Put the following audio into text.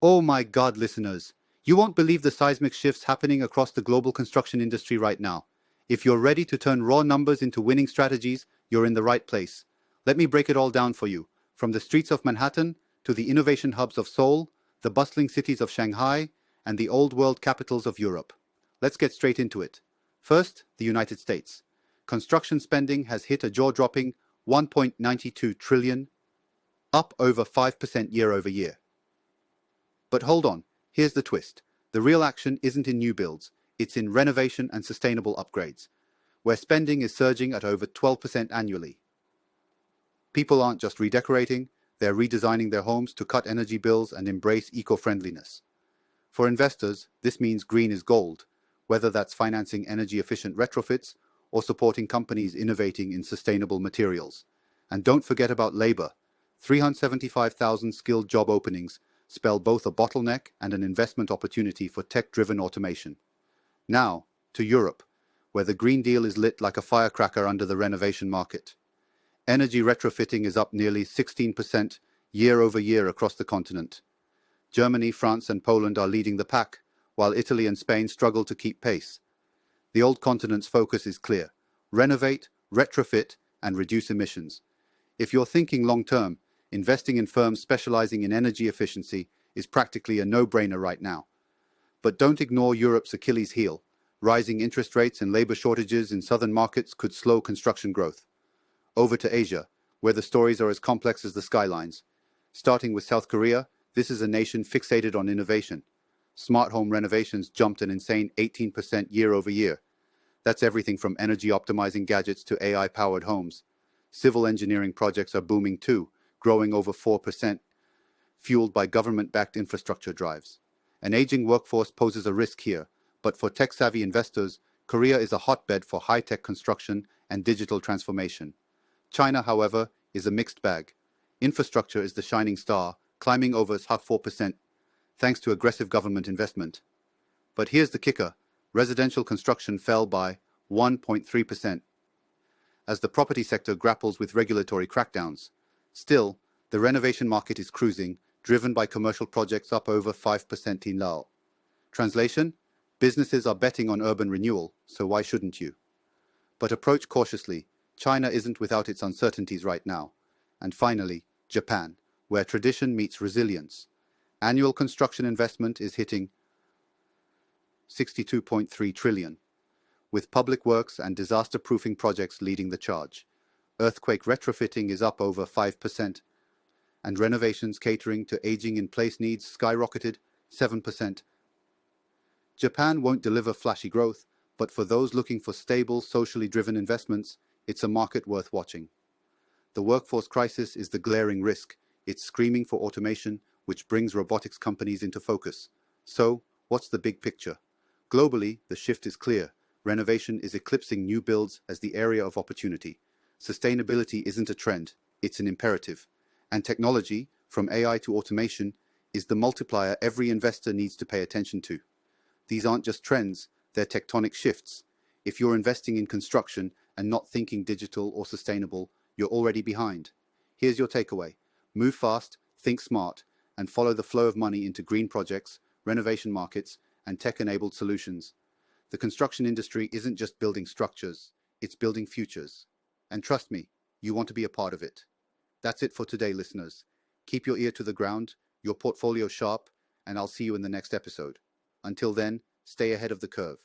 Oh my God, listeners. You won't believe the seismic shifts happening across the global construction industry right now. If you're ready to turn raw numbers into winning strategies, you're in the right place. Let me break it all down for you. From the streets of Manhattan to the innovation hubs of Seoul, the bustling cities of Shanghai, and the old world capitals of Europe. Let's get straight into it. First, the United States. Construction spending has hit a jaw-dropping 1.92 trillion, up over 5% year over year. But hold on, here's the twist. The real action isn't in new builds, it's in renovation and sustainable upgrades, where spending is surging at over 12% annually. People aren't just redecorating, they're redesigning their homes to cut energy bills and embrace eco-friendliness. For investors, this means green is gold, whether that's financing energy-efficient retrofits or supporting companies innovating in sustainable materials. And don't forget about labor. 375,000 skilled job openings spell both a bottleneck and an investment opportunity for tech-driven automation. Now, to Europe, where the Green Deal is lit like a firecracker under the renovation market. Energy retrofitting is up nearly 16% year over year across the continent. Germany, France, and Poland are leading the pack, while Italy and Spain struggle to keep pace. The old continent's focus is clear: renovate, retrofit, and reduce emissions. If you're thinking long-term, investing in firms specializing in energy efficiency is practically a no-brainer right now. But don't ignore Europe's Achilles heel. Rising interest rates and labor shortages in southern markets could slow construction growth. Over to Asia, where the stories are as complex as the skylines. Starting with South Korea, this is a nation fixated on innovation. Smart home renovations jumped an insane 18% year over year. That's everything from energy-optimizing gadgets to AI-powered homes. Civil engineering projects are booming too, growing over 4%, fueled by government-backed infrastructure drives. An aging workforce poses a risk here, but for tech-savvy investors, Korea is a hotbed for high-tech construction and digital transformation. China, however, is a mixed bag. Infrastructure is the shining star, climbing over 4%, thanks to aggressive government investment. But here's the kicker: residential construction fell by 1.3%, as the property sector grapples with regulatory crackdowns. Still, the renovation market is cruising, driven by commercial projects up over 5% in Lao. Translation: businesses are betting on urban renewal, so why shouldn't you? But approach cautiously. China isn't without its uncertainties right now. And finally, Japan, where tradition meets resilience. Annual construction investment is hitting 62.3 trillion, with public works and disaster-proofing projects leading the charge. Earthquake retrofitting is up over 5%, and renovations catering to aging-in-place needs skyrocketed 7%. Japan won't deliver flashy growth, but for those looking for stable, socially driven investments, it's a market worth watching. The workforce crisis is the glaring risk. It's screaming for automation, which brings robotics companies into focus. So, what's the big picture? Globally, the shift is clear. Renovation is eclipsing new builds as the area of opportunity. Sustainability isn't a trend, it's an imperative. And technology, from AI to automation, is the multiplier every investor needs to pay attention to. These aren't just trends, they're tectonic shifts. If you're investing in construction and not thinking digital or sustainable, you're already behind. Here's your takeaway: move fast, think smart, and follow the flow of money into green projects, renovation markets, and tech-enabled solutions. The construction industry isn't just building structures, it's building futures. And trust me, you want to be a part of it. That's it for today, listeners. Keep your ear to the ground, your portfolio sharp, and I'll see you in the next episode. Until then, stay ahead of the curve.